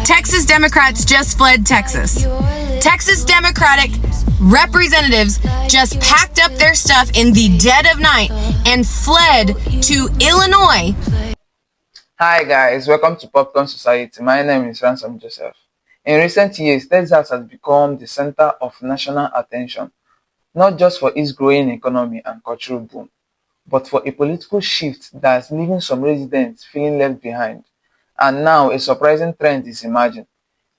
Texas Democrats just fled Texas. Texas Democratic representatives just packed up their stuff in the dead of night and fled to Illinois. Hi guys, welcome to Popcorn Society. My name is Ransom Joseph. In recent years, Texas has become the center of national attention, not just for its growing economy and cultural boom, but for a political shift that's leaving some residents feeling left behind. And now a surprising trend is emerging.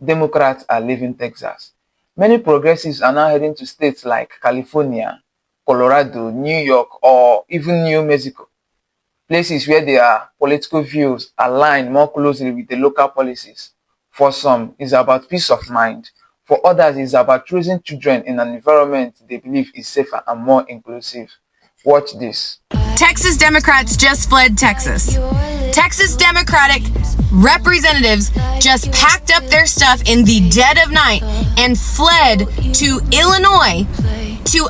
Democrats are leaving Texas. Many progressives are now heading to states like California, Colorado, New York, or even New Mexico, places where their political views align more closely with the local policies. For some, it's about peace of mind. For others, it's about raising children in an environment they believe is safer and more inclusive. Watch this. Texas Democrats just fled Texas. Texas Democratic representatives just packed up their stuff in the dead of night and fled to Illinois to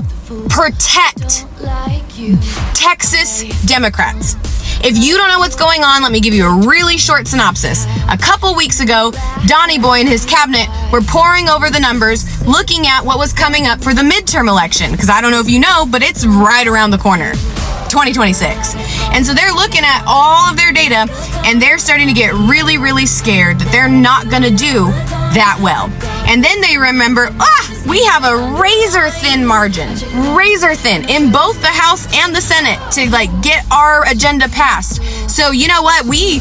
protect Texas Democrats. If you don't know what's going on, let me give you a really short synopsis. A couple weeks ago, Donnie Boy and his cabinet were poring over the numbers, looking at what was coming up for the midterm election, because I don't know if you know, but it's right around the corner. 2026. And so they're looking at all of their data and they're starting to get really, really scared that they're not going to do that well. And then they remember, we have a razor thin margin, razor thin in both the House and the Senate to get our agenda passed. So you know what? We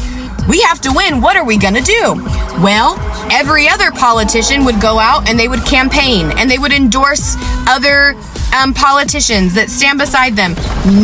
have to win. What are we going to do? Well, every other politician would go out and they would campaign and they would endorse other politicians that stand beside them.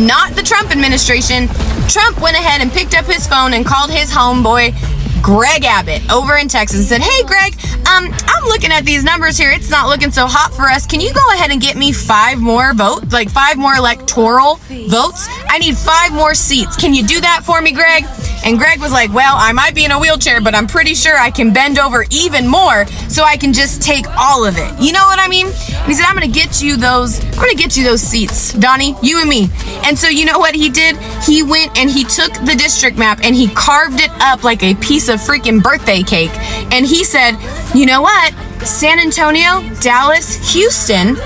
Not the Trump administration. Trump went ahead and picked up his phone and called his homeboy, Greg Abbott, over in Texas and said, "Hey, Greg, I'm looking at these numbers here. It's not looking so hot for us. Can you go ahead and get me 5 more votes, 5 more electoral votes? I need 5 more seats. Can you do that for me, Greg?" And Greg was like, "Well, I might be in a wheelchair, but I'm pretty sure I can bend over even more so I can just take all of it." You know what I mean? And he said, I'm gonna get you those seats, Donnie, you and me. And so you know what he did? He went and he took the district map and he carved it up like a piece of freaking birthday cake. And he said, you know what? San Antonio, Dallas, Houston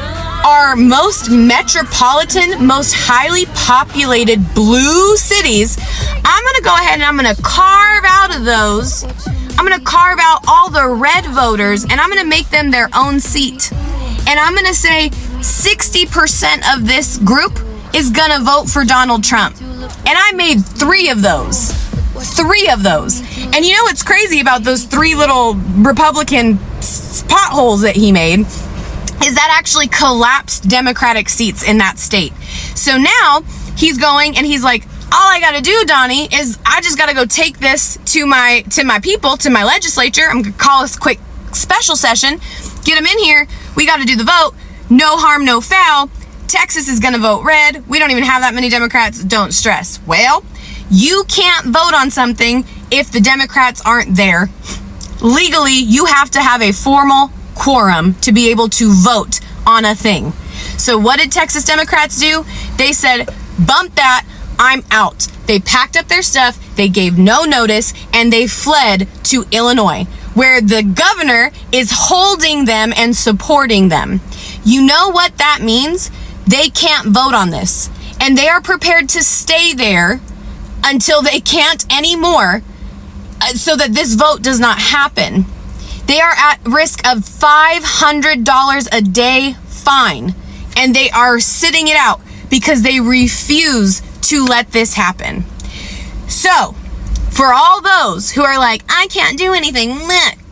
are most metropolitan, most highly populated blue cities. I'm going to go ahead and I'm going to carve out of those. I'm going to carve out all the red voters and I'm going to make them their own seat. And I'm going to say 60% of this group is going to vote for Donald Trump. And I made 3 of those. 3 of those. And you know what's crazy about those 3 little Republican potholes that he made? Is that actually collapsed Democratic seats in that state. So now he's going and he's like, all I got to do, Donnie, is I just got to go take this to my people, to my legislature. I'm going to call this quick special session, get them in here. We got to do the vote. No harm, no foul. Texas is going to vote red. We don't even have that many Democrats. Don't stress. Well, you can't vote on something if the Democrats aren't there. Legally, you have to have a formal quorum to be able to vote on a thing. So what did Texas Democrats do? They said, bump that, I'm out. They packed up their stuff, they gave no notice, and they fled to Illinois, where the governor is holding them and supporting them. You know what that means? They can't vote on this. And they are prepared to stay there until they can't anymore so that this vote does not happen. They are at risk of $500 a day fine, and they are sitting it out because they refuse to let this happen. So, for all those who are like, I can't do anything,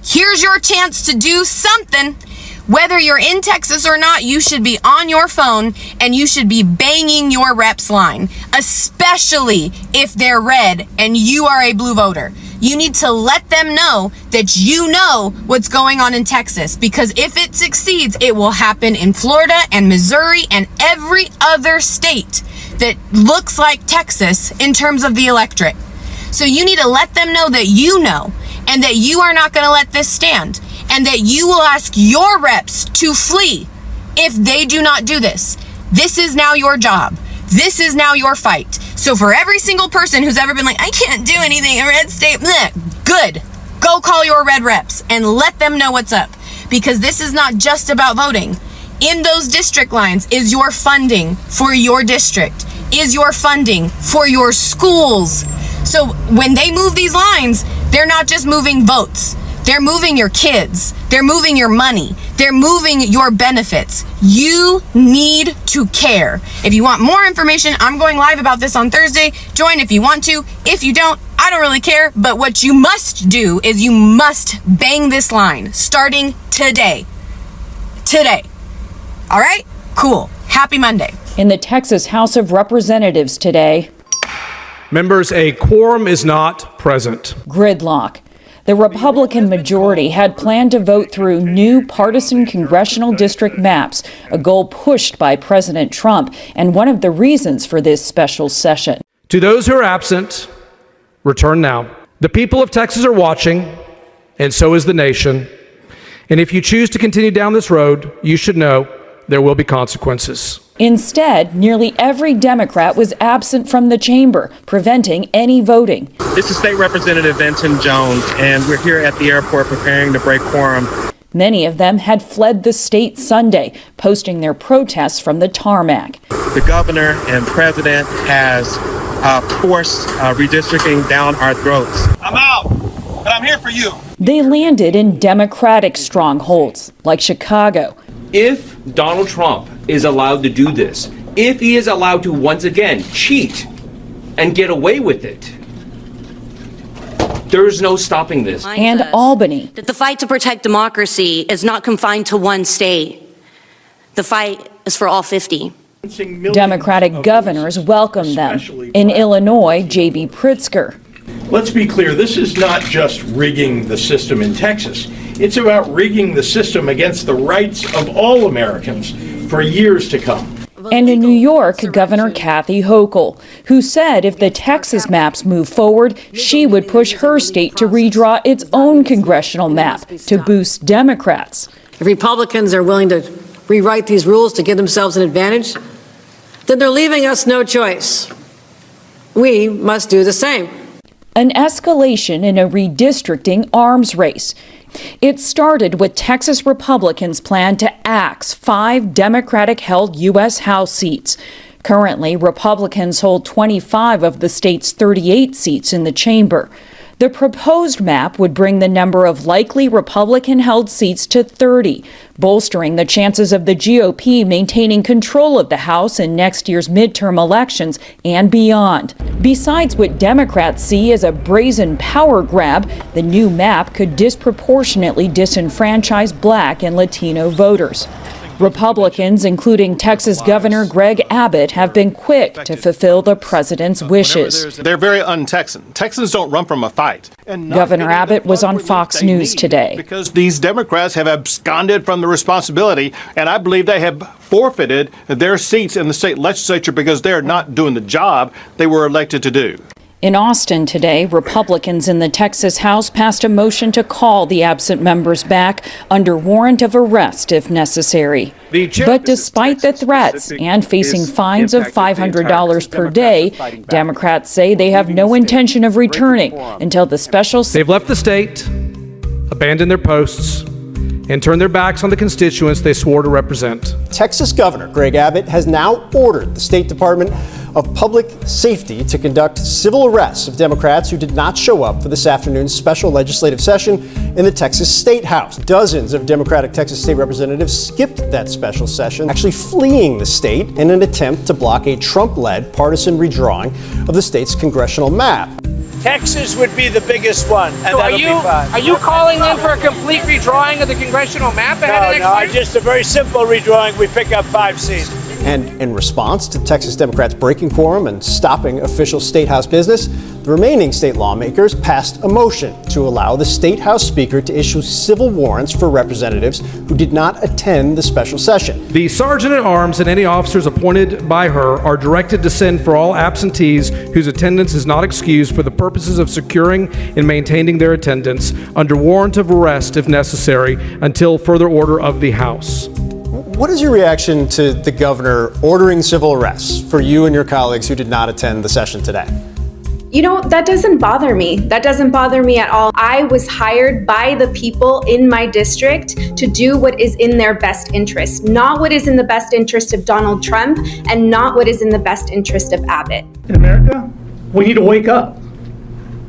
here's your chance to do something. Whether you're in Texas or not, you should be on your phone and you should be banging your rep's line, especially if they're red and you are a blue voter. You need to let them know that you know what's going on in Texas, because if it succeeds, it will happen in Florida and Missouri and every other state that looks like Texas in terms of the electorate. So you need to let them know that you know, and that you are not going to let this stand, and that you will ask your reps to flee if they do not do this. This is now your job. This is now your fight. So for every single person who's ever been like, I can't do anything in a red state, good. Go call your red reps and let them know what's up, because this is not just about voting. In those district lines is your funding for your district, is your funding for your schools. So when they move these lines, they're not just moving votes. They're moving your kids. They're moving your money. They're moving your benefits. You need to care. If you want more information, I'm going live about this on Thursday. Join if you want to. If you don't, I don't really care. But what you must do is you must bang this line starting today. Today. All right? Cool. Happy Monday. In the Texas House of Representatives today, members, a quorum is not present. Gridlock. The Republican majority had planned to vote through new partisan congressional district maps, a goal pushed by President Trump, and one of the reasons for this special session. To those who are absent, return now. The people of Texas are watching, and so is the nation. And if you choose to continue down this road, you should know there will be consequences. Instead, nearly every Democrat was absent from the chamber, preventing any voting. This is State Representative Vinton Jones, and we're here at the airport preparing to break quorum. Many of them had fled the state Sunday, posting their protests from the tarmac. The governor and president has forced redistricting down our throats. I'm out, but I'm here for you. They landed in Democratic strongholds, like Chicago. If Donald Trump is allowed to do this, if he is allowed to once again cheat and get away with it, there's no stopping this. And Albany. That the fight to protect democracy is not confined to one state. The fight is for all 50. Democratic governors welcomed them. In Illinois, J.B. Pritzker. Let's be clear, this is not just rigging the system in Texas. It's about rigging the system against the rights of all Americans for years to come. And in New York, Governor Kathy Hochul, who said if the Texas maps move forward, she would push her state to redraw its own congressional map to boost Democrats. If Republicans are willing to rewrite these rules to give themselves an advantage, then they're leaving us no choice. We must do the same. An escalation in a redistricting arms race. It started with Texas Republicans' plan to axe 5 Democratic-held U.S. House seats. Currently, Republicans hold 25 of the state's 38 seats in the chamber. The proposed map would bring the number of likely Republican-held seats to 30, bolstering the chances of the GOP maintaining control of the House in next year's midterm elections and beyond. Besides what Democrats see as a brazen power grab, the new map could disproportionately disenfranchise Black and Latino voters. Republicans, including Texas Governor Greg Abbott, have been quick to fulfill the president's wishes. They're very un-Texan. Texans don't run from a fight. Governor Abbott was on Fox News today. Because these Democrats have absconded from the responsibility, and I believe they have forfeited their seats in the state legislature because they're not doing the job they were elected to do. In Austin today, Republicans in the Texas House passed a motion to call the absent members back under warrant of arrest if necessary. But despite the threats and facing fines of $500 per day, Democrats say they have no intention of returning until the special... They've left the state, abandoned their posts, and turned their backs on the constituents they swore to represent. Texas Governor Greg Abbott has now ordered the State Department of Public Safety to conduct civil arrests of Democrats who did not show up for this afternoon's special legislative session in the Texas State House. Dozens of Democratic Texas state representatives skipped that special session, actually fleeing the state in an attempt to block a Trump-led partisan redrawing of the state's congressional map. Texas would be the biggest one, and so that'll be fine. Are you calling then for a complete redrawing of the congressional map ahead of next year? Just a very simple redrawing. We pick up 5 seats. And in response to Texas Democrats breaking quorum and stopping official state house business, the remaining state lawmakers passed a motion to allow the state house speaker to issue civil warrants for representatives who did not attend the special session. The sergeant at arms and any officers appointed by her are directed to send for all absentees whose attendance is not excused for the purposes of securing and maintaining their attendance under warrant of arrest if necessary until further order of the House. What is your reaction to the governor ordering civil arrests for you and your colleagues who did not attend the session today? You know, that doesn't bother me. That doesn't bother me at all. I was hired by the people in my district to do what is in their best interest, not what is in the best interest of Donald Trump and not what is in the best interest of Abbott. In America, we need to wake up.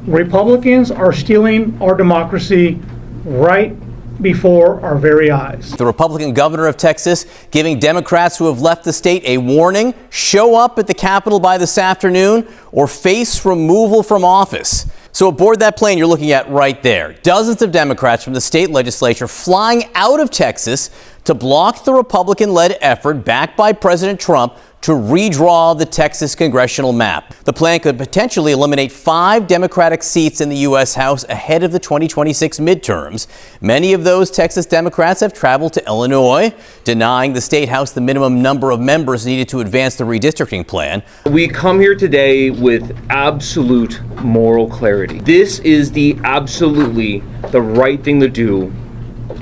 Republicans are stealing our democracy right before our very eyes. The Republican governor of Texas giving Democrats who have left the state a warning: show up at the Capitol by this afternoon or face removal from office. So aboard that plane you're looking at right there, dozens of Democrats from the state legislature flying out of Texas to block the Republican-led effort backed by President Trump to redraw the Texas congressional map. The plan could potentially eliminate 5 Democratic seats in the U.S. House ahead of the 2026 midterms. Many of those Texas Democrats have traveled to Illinois, denying the state House the minimum number of members needed to advance the redistricting plan. We come here today with absolute moral clarity. This is absolutely the right thing to do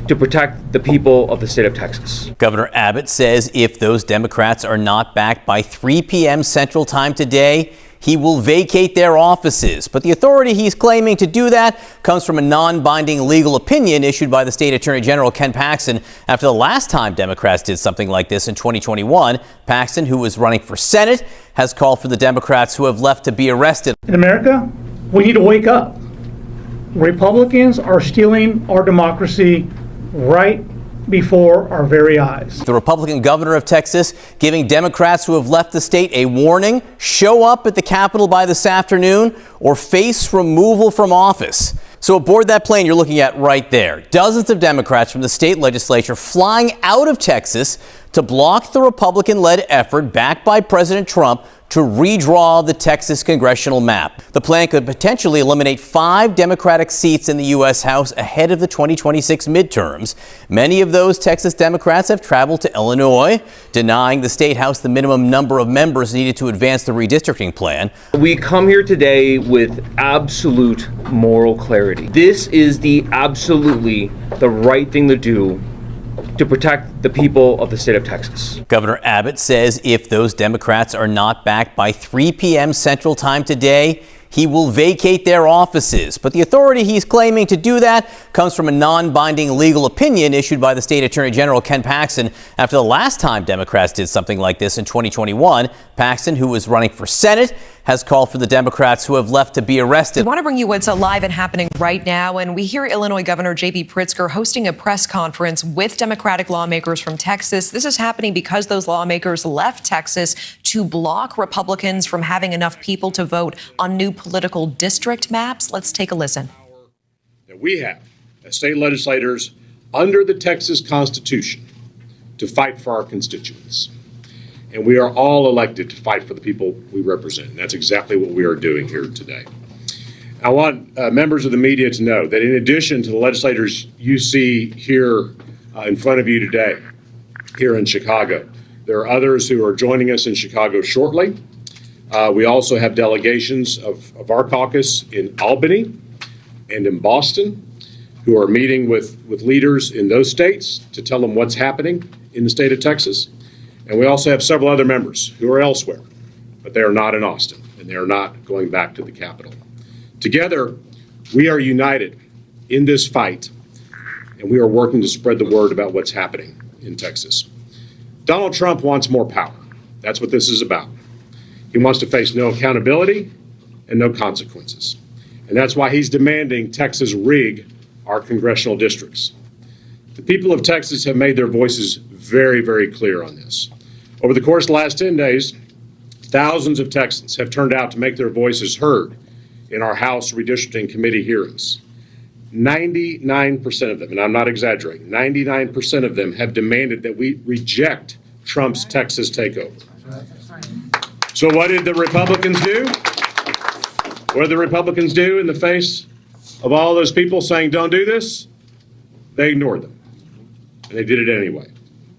to protect the people of the state of Texas. Governor Abbott says if those Democrats are not back by 3 p.m. Central Time today, he will vacate their offices. But the authority he's claiming to do that comes from a non-binding legal opinion issued by the state attorney general, Ken Paxton, after the last time Democrats did something like this in 2021. Paxton, who is running for Senate, has called for the Democrats who have left to be arrested. In America, we need to wake up. Republicans are stealing our democracy right before our very eyes. The Republican governor of Texas giving Democrats who have left the state a warning: show up at the Capitol by this afternoon or face removal from office. So aboard that plane you're looking at right there, dozens of Democrats from the state legislature flying out of Texas to block the Republican-led effort backed by President Trump to redraw the Texas congressional map. The plan could potentially eliminate 5 Democratic seats in the U.S. House ahead of the 2026 midterms. Many of those Texas Democrats have traveled to Illinois, denying the state House the minimum number of members needed to advance the redistricting plan. We come here today with absolute moral clarity. This is absolutely the right thing to do to protect the people of the state of Texas. Governor Abbott says if those Democrats are not back by 3 p.m. Central Time today, he will vacate their offices. But the authority he's claiming to do that comes from a non-binding legal opinion issued by the state attorney general, Ken Paxton, after the last time Democrats did something like this in 2021. Paxton, who is running for Senate, has called for the Democrats who have left to be arrested. We want to bring you what's alive and happening right now. And we hear Illinois Governor J.B. Pritzker hosting a press conference with Democratic lawmakers from Texas. This is happening because those lawmakers left Texas to block Republicans from having enough people to vote on new political district maps. Let's take a listen. That we have as state legislators under the Texas Constitution to fight for our constituents. And we are all elected to fight for the people we represent. And that's exactly what we are doing here today. I want members of the media to know that in addition to the legislators you see here in front of you today, here in Chicago, there are others who are joining us in Chicago shortly. We also have delegations of our caucus in Albany and in Boston who are meeting with leaders in those states to tell them what's happening in the state of Texas. And we also have several other members who are elsewhere, but they are not in Austin, and they are not going back to the Capitol. Together, we are united in this fight, and we are working to spread the word about what's happening in Texas. Donald Trump wants more power. That's what this is about. He wants to face no accountability and no consequences. And that's why he's demanding Texas rig our congressional districts. The people of Texas have made their voices very, very clear on this. Over the course of the last 10 days, thousands of Texans have turned out to make their voices heard in our House Redistricting Committee hearings. 99% of them, and I'm not exaggerating, 99% of them have demanded that we reject Trump's Texas takeover. So what did the Republicans do? What did the Republicans do in the face of all those people saying don't do this? They ignored them, and they did it anyway.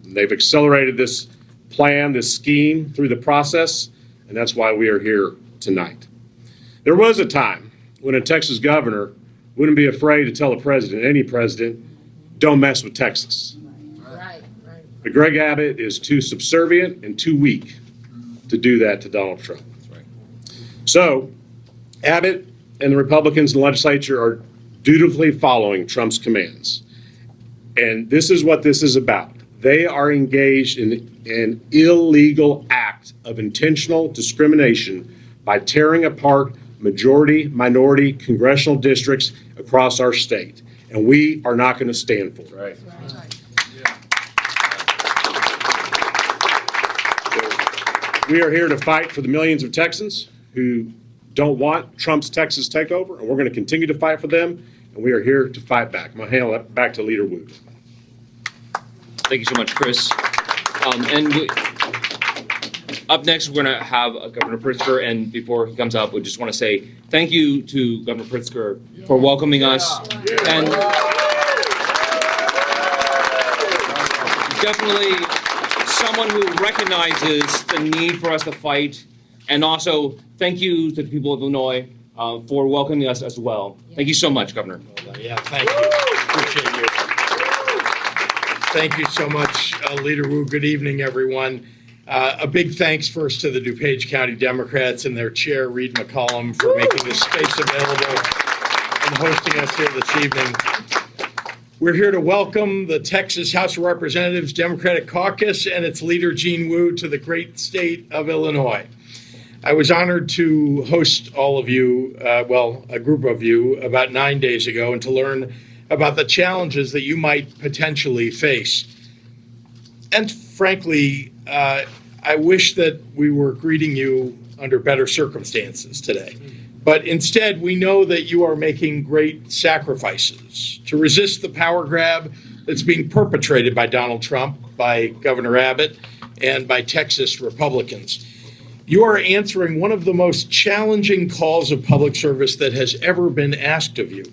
And they've accelerated this plan, this scheme through the process, and that's why we are here tonight. There was a time when a Texas governor wouldn't be afraid to tell a president, any president, don't mess with Texas. Right. But Greg Abbott is too subservient and too weak to do that to Donald Trump. So, Abbott and the Republicans in the legislature are dutifully following Trump's commands. And this is what this is about. They are engaged in an illegal act of intentional discrimination by tearing apart majority, minority congressional districts across our state. And we are not going to stand for it. Right. We are here to fight for the millions of Texans who don't want Trump's Texas takeover, and we're going to continue to fight for them, and we are here to fight back. I'm going to hand it back to Leader Wu. Thank you so much, Chris. Up next, we're going to have Governor Pritzker, and before he comes up, we just want to say thank you to Governor Pritzker for welcoming us. And definitely someone who recognizes the need for us to fight. And also, thank you to the people of Illinois for welcoming us as well. Thank you so much, Governor. Yeah, thank you. Appreciate you. Thank you so much, Leader Wu. Good evening, everyone. A big thanks first to the DuPage County Democrats and their chair, Reed McCollum, for making this space available and hosting us here this evening. We're here to welcome the Texas House of Representatives Democratic Caucus and its leader, Gene Wu, to the great state of Illinois. I was honored to host all of you, a group of you, about 9 days ago, and to learn about the challenges that you might potentially face. And frankly, I wish that we were greeting you under better circumstances today. But instead, we know that you are making great sacrifices to resist the power grab that's being perpetrated by Donald Trump, by Governor Abbott, and by Texas Republicans. You are answering one of the most challenging calls of public service that has ever been asked of you.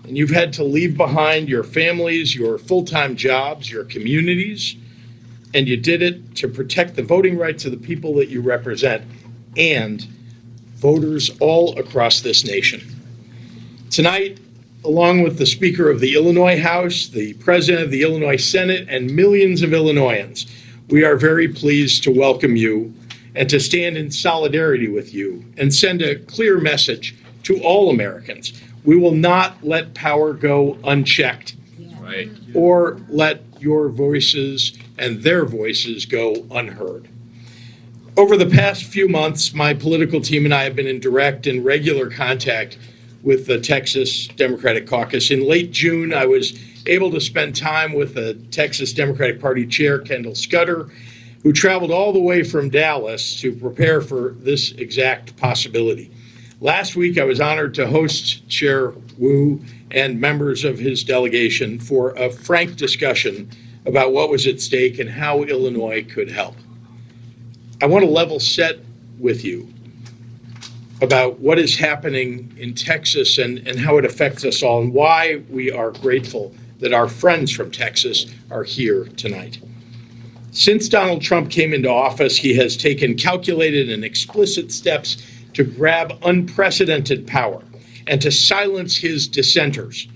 And you've had to leave behind your families, your full-time jobs, your communities, and you did it to protect the voting rights of the people that you represent and voters all across this nation. Tonight, along with the Speaker of the Illinois House, the President of the Illinois Senate, and millions of Illinoisans, we are very pleased to welcome you and to stand in solidarity with you and send a clear message to all Americans. We will not let power go unchecked, right, or let your voices and their voices go unheard. Over the past few months, my political team and I have been in direct and regular contact with the Texas Democratic Caucus. In late June, I was able to spend time with the Texas Democratic Party Chair, Kendall Scudder, who traveled all the way from Dallas to prepare for this exact possibility. Last week, I was honored to host Chair Wu and members of his delegation for a frank discussion about what was at stake and how Illinois could help. I want to level set with you about what is happening in Texas and how it affects us all and why we are grateful that our friends from Texas are here tonight. Since Donald Trump came into office, he has taken calculated and explicit steps to grab unprecedented power and to silence his dissenters.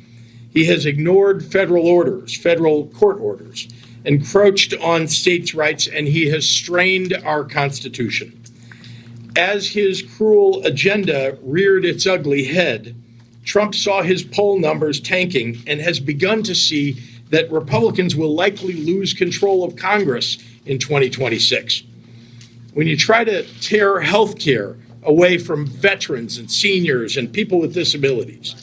He has ignored federal orders, federal court orders, encroached on states' rights, and he has strained our Constitution. As his cruel agenda reared its ugly head, Trump saw his poll numbers tanking and has begun to see that Republicans will likely lose control of Congress in 2026. When you try to tear health care away from veterans and seniors and people with disabilities,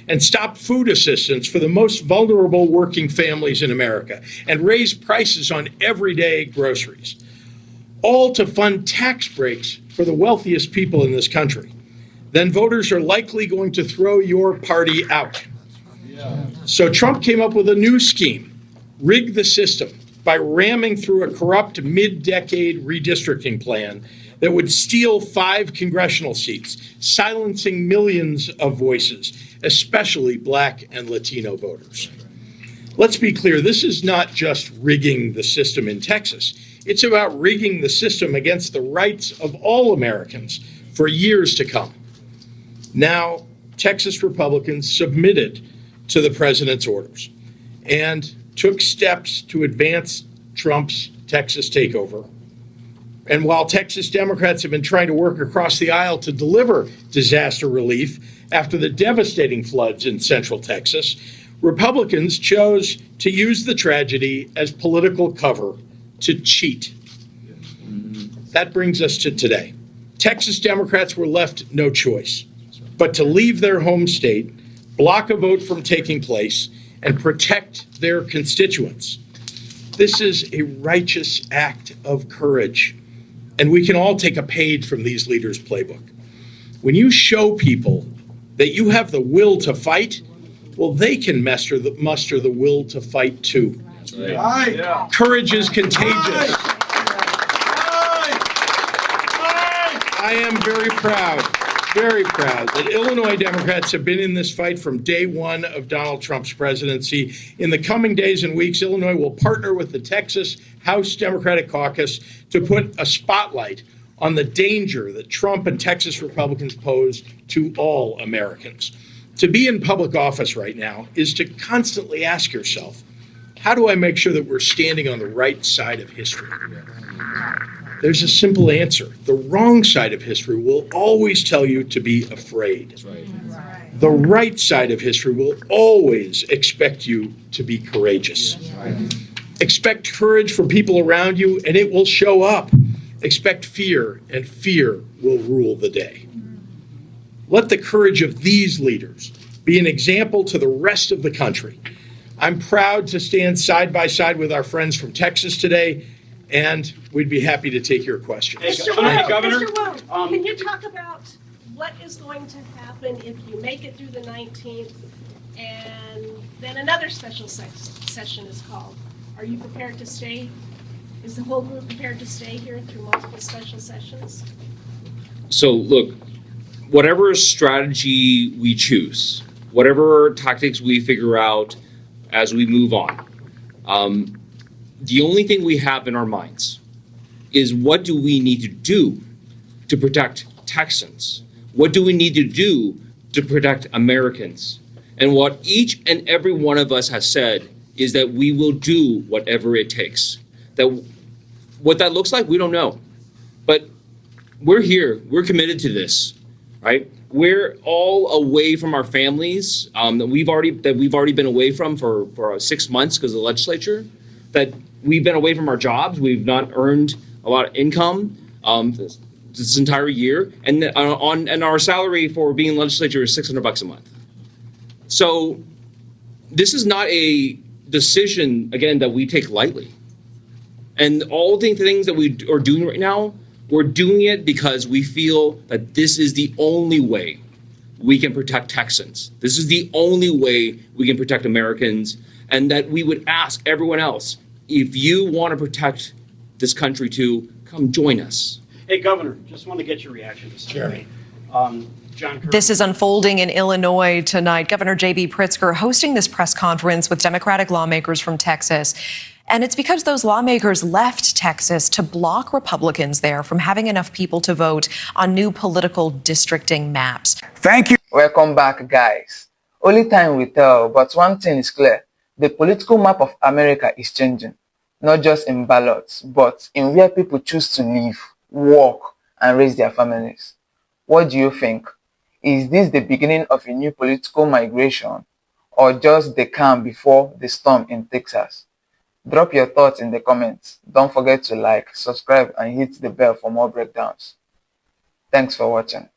and stop food assistance for the most vulnerable working families in America, and raise prices on everyday groceries, all to fund tax breaks for the wealthiest people in this country, then voters are likely going to throw your party out. So Trump came up with a new scheme, rig the system, by ramming through a corrupt mid-decade redistricting plan that would steal 5 congressional seats, silencing millions of voices, especially Black and Latino voters. Let's be clear, this is not just rigging the system in Texas. It's about rigging the system against the rights of all Americans for years to come. Now, Texas Republicans submitted to the president's orders and took steps to advance Trump's Texas takeover. And while Texas Democrats have been trying to work across the aisle to deliver disaster relief after the devastating floods in central Texas, Republicans chose to use the tragedy as political cover to cheat. That brings us to today. Texas Democrats were left no choice but to leave their home state, block a vote from taking place, and protect their constituents. This is a righteous act of courage, and we can all take a page from these leaders' playbook. When you show people that you have the will to fight, well, they can muster the will to fight too. Right. Yeah. Courage is contagious. I am very proud that Illinois Democrats have been in this fight from day one of Donald Trump's presidency. In the coming days and weeks, Illinois will partner with the Texas House Democratic Caucus to put a spotlight on the danger that Trump and Texas Republicans pose to all Americans. To be in public office right now is to constantly ask yourself, how do I make sure that we're standing on the right side of history? There's a simple answer. The wrong side of history will always tell you to be afraid. The right side of history will always expect you to be courageous. Expect courage from people around you, and it will show up. Expect fear, and fear will rule the day. Let the courage of these leaders be an example to the rest of the country. I'm proud to stand side by side with our friends from Texas today, and we'd be happy to take your questions. Mr. Wu, can you talk about what is going to happen if you make it through the 19th and then another special session is called? Are you prepared to stay? Is the whole group prepared to stay here through multiple special sessions? So look, whatever strategy we choose, whatever tactics we figure out as we move on, the only thing we have in our minds is what do we need to do to protect Texans? What do we need to do to protect Americans? And what each and every one of us has said is that we will do whatever it takes. That what that looks like, we don't know. But we're here. We're committed to this, right? We're all away from our families that we've already been away from for 6 months because of the legislature. That we've been away from our jobs. We've not earned a lot of income this entire year, and our salary for being in the legislature is $600 a month. So this is not a decision, again, that we take lightly. And all the things that we are doing right now, we're doing it because we feel that this is the only way we can protect Texans. This is the only way we can protect Americans, and that we would ask everyone else, if you want to protect this country too, come join us. Hey, Governor, just want to get your reaction to something. This is unfolding in Illinois tonight. Governor J.B. Pritzker hosting this press conference with Democratic lawmakers from Texas. And it's because those lawmakers left Texas to block Republicans there from having enough people to vote on new political districting maps. Thank you. Welcome back, guys. Only time will tell, but one thing is clear. The political map of America is changing, not just in ballots, but in where people choose to live, work, and raise their families. What do you think? Is this the beginning of a new political migration, or just the calm before the storm in Texas? Drop your thoughts in the comments. Don't forget to like, subscribe, and hit the bell for more breakdowns. Thanks for watching.